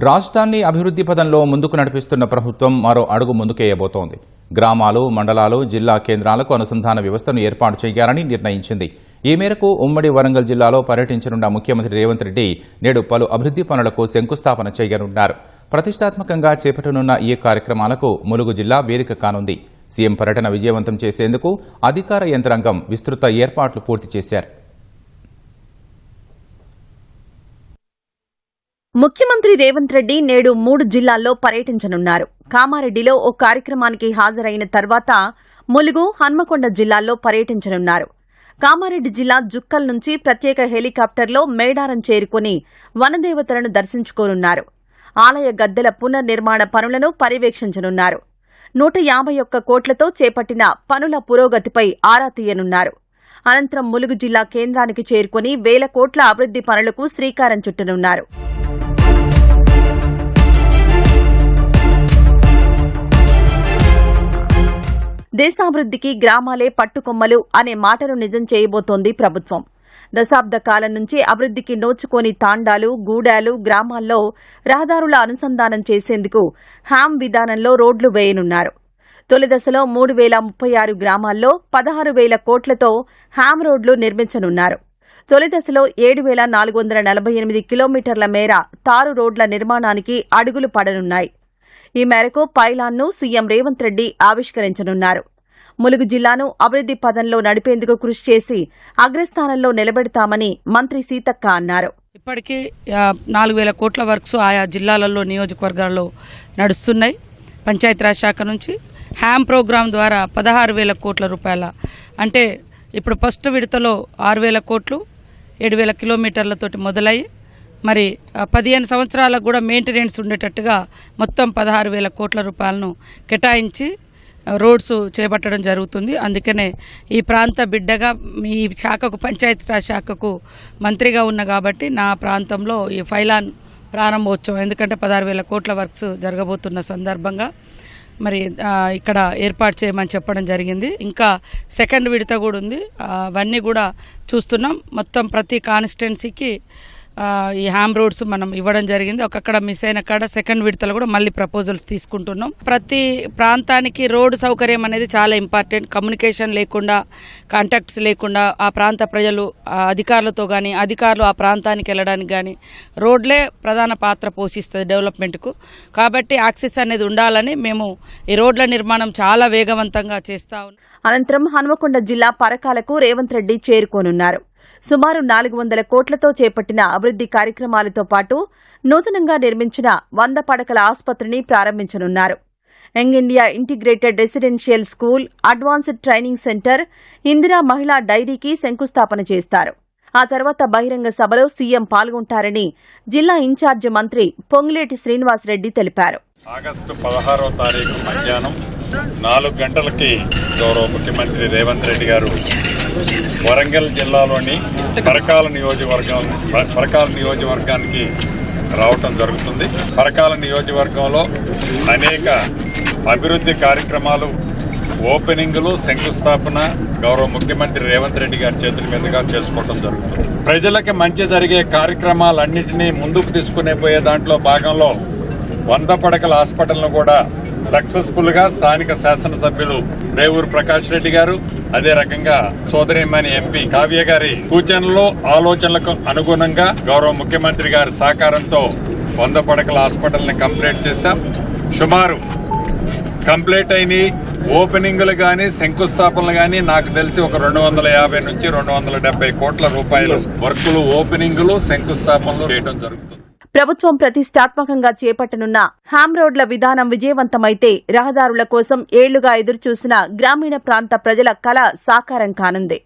రాష్ట్రాన్ని అభివృద్ధి పదంలో ముందుకు నడిపిస్తున్న ప్రభుత్వం మరో అడుగు ముందుకేయబోతోంది. గ్రామాలు, మండలాలు, జిల్లా కేంద్రాలకు అనుసంధాన వ్యవస్థను ఏర్పాటు చేయాలని నిర్ణయించింది. ఈ మేరకు ఉమ్మడి వరంగల్ జిల్లాలో పర్యటించనున్న ముఖ్యమంత్రి రేవంత్ రెడ్డి నేడు పలు అభివృద్ధి పనులకు శంకుస్థాపన చేయనున్నారు. ప్రతిష్టాత్మకంగా చేపట్టనున్న ఈ కార్యక్రమాలకు ములుగు జిల్లా వేదిక కానుంది. సీఎం పర్యటన విజయవంతం చేసేందుకు అధికార యంత్రాంగం విస్తృత ఏర్పాట్లు పూర్తి చేశారు. ముఖ్యమంత్రి రేవంత్ రెడ్డి నేడు 3 జిల్లాల్లో పర్యటించనున్నారు. కామారెడ్డిలో ఓ కార్యక్రమానికి హాజరైన తర్వాత ములుగు, హన్మకొండ జిల్లాల్లో పర్యటించనున్నారు. కామారెడ్డి జిల్లా జుక్కల్ నుంచి ప్రత్యేక హెలికాప్టర్లో మేడారం చేరుకుని వనదేవతలను దర్శించుకోనున్నారు. ఆలయ గద్దెల పునర్నిర్మాణ పనులను పర్యవేక్షించనున్నారు. 151 కోట్లతో చేపట్టిన పనుల పురోగతిపై ఆరా తీయనున్నారు. అనంతరం ములుగు జిల్లా కేంద్రానికి చేరుకుని 1000 కోట్ల అభివృద్ధి పనులకు శ్రీకారం చుట్టనున్నారు. దేశాభివృద్ధికి గ్రామాలే పట్టుకొమ్మలు అనే మాటను నిజం చేయబోతోంది ప్రభుత్వం. దశాబ్ద కాలం నుంచి అభివృద్ధికి నోచుకోని తాండాలు, గూడాలు, గ్రామాల్లో రహదారుల అనుసంధానం చేసేందుకు హ్యామ్ విధానంలో రోడ్లు వేయనున్నారు. తొలి దశలో 3036 గ్రామాల్లో 16,000 కోట్లతో హ్యామ్ రోడ్లు నిర్మించనున్నారు. తొలి దశలో 7,448 కిలోమీటర్ల మేర తారు రోడ్ల నిర్మాణానికి అడుగులు పడనున్నాయి. ఈ మేరకు పైలాన్ను సీఎం రేవంత్ రెడ్డి ఆవిష్కరించనున్నారు. ములుగు జిల్లాను అభివృద్ధి పదంలో నడిపేందుకు కృషి చేసి అగ్రస్థానంలో నిలబెడతామని మంత్రి సీతక్క అన్నారు. ఇప్పటికీ 4,000 కోట్ల వర్క్స్ ఆయా జిల్లాలలో, నియోజకవర్గాల్లో నడుస్తున్నాయి. పంచాయతీరాజ్ శాఖ నుంచి హ్యామ్ ప్రోగ్రాం ద్వారా 16,000 కోట్ల రూపాయల, అంటే ఇప్పుడు ఫస్ట్ విడతలో 6,000 కోట్లు 7,000 కిలోమీటర్లతోటి మొదలయ్యి మరి 15 సంవత్సరాలకు కూడా మెయింటెనెన్స్ ఉండేటట్టుగా మొత్తం 16,000 కోట్ల రూపాయలను కేటాయించి రోడ్స్ చేపట్టడం జరుగుతుంది. అందుకనే ఈ ప్రాంత బిడ్డగా ఈ శాఖకు, పంచాయతీరాజ్ శాఖకు మంత్రిగా ఉన్న కాబట్టి నా ప్రాంతంలో ఈ ఫైలాన్ ప్రారంభోత్సవం, ఎందుకంటే 16,000 కోట్ల వర్క్స్ జరగబోతున్న సందర్భంగా మరి ఇక్కడ ఏర్పాటు చేయమని చెప్పడం జరిగింది. ఇంకా సెకండ్ విడత కూడా ఉంది, అవన్నీ కూడా చూస్తున్నాం. మొత్తం ప్రతి కాన్స్టిట్యున్సీకి ఈ హ్యామ్ రోడ్స్ మనం ఇవ్వడం జరిగింది. ఒక్కొక్కడ మిస్ అయిన కాడ సెకండ్ విడతలు కూడా మళ్ళీ ప్రపోజల్స్ తీసుకుంటున్నాం. ప్రతి ప్రాంతానికి రోడ్డు సౌకర్యం అనేది చాలా ఇంపార్టెంట్. కమ్యూనికేషన్ లేకుండా, కాంటాక్ట్స్ లేకుండా ఆ ప్రాంత ప్రజలు అధికారులతో కానీ, అధికారులు ఆ ప్రాంతానికి వెళ్ళడానికి కానీ రోడ్లే ప్రధాన పాత్ర పోషిస్తుంది డెవలప్మెంట్కు. కాబట్టి యాక్సెస్ అనేది ఉండాలని మేము ఈ రోడ్ల నిర్మాణం చాలా వేగవంతంగా చేస్తా ఉన్నాం. అనంతరం హన్మకొండ జిల్లా పరకాలకు రేవంత్ రెడ్డి చేరుకోనున్నారు. సుమారు 400 కోట్లతో చేపట్టిన అభివృద్ధి కార్యక్రమాలతో పాటు నూతనంగా నిర్మించిన 100 పడకల ఆసుపత్రిని ప్రారంభించనున్నారు. Young India integrated residential school, advanced training centre, Indira Mahila డైరీకి శంకుస్థాపన చేస్తారు. ఆ తర్వాత బహిరంగ సభలో సీఎం పాల్గొంటారని జిల్లా ఇన్ఛార్జి మంత్రి పొంగులేటి శ్రీనివాసరెడ్డి తెలిపారు. ఆగస్టు 16వ తారీఖు మధ్యాహ్నం 4 గంటలకి గౌరవ ముఖ్యమంత్రి రేవంత్ రెడ్డి గారు వరంగల్ జిల్లాలోని పరకాల నియోజకవర్గానికి రావటం జరుగుతుంది. పరకాల నియోజకవర్గంలో అనేక అభివృద్ధి కార్యక్రమాలు, ఓపెనింగ్లు, శంకుస్థాపన గౌరవ ముఖ్యమంత్రి రేవంత్ రెడ్డి గారి చేతుల మీదుగా చేసుకోవడం జరుగుతుంది. ప్రజలకి మంచి జరిగే కార్యక్రమాలన్నింటినీ ముందుకు తీసుకునే పోయే దాంట్లో భాగంలో 100 పడకల హాస్పిటల్ను కూడా సక్సెస్ఫుల్ గా స్థానిక శాసనసభ్యులు రేవూరు ప్రకాష్ రెడ్డి గారు, అదే రకంగా సోదరిమణి ఎంపీ కావ్య గారి సూచనలు, ఆలోచనలకు అనుగుణంగా గౌరవ ముఖ్యమంత్రి గారి సహకారంతో 100 పడకల హాస్పిటల్ ని కంప్లీట్ చేశాం. సుమారు కంప్లీట్ అయిన ఓపెనింగ్లు గాని, శంకుస్థాపనలు గాని నాకు తెలిసి ఒక 250 నుంచి 270 కోట్ల రూపాయలు వర్కులు, ఓపెనింగ్లు, శంకుస్థాపనలు చేయడం జరుగుతుంది. ప్రభుత్వం ప్రతిష్టాత్మకంగా చేపట్టనున్న హ్యామ్ రోడ్ల విధానం విజయవంతమైతే రహదారుల కోసం ఏళ్లుగా ఎదురుచూసిన గ్రామీణ ప్రాంత ప్రజల కల సాకారం కానుంది.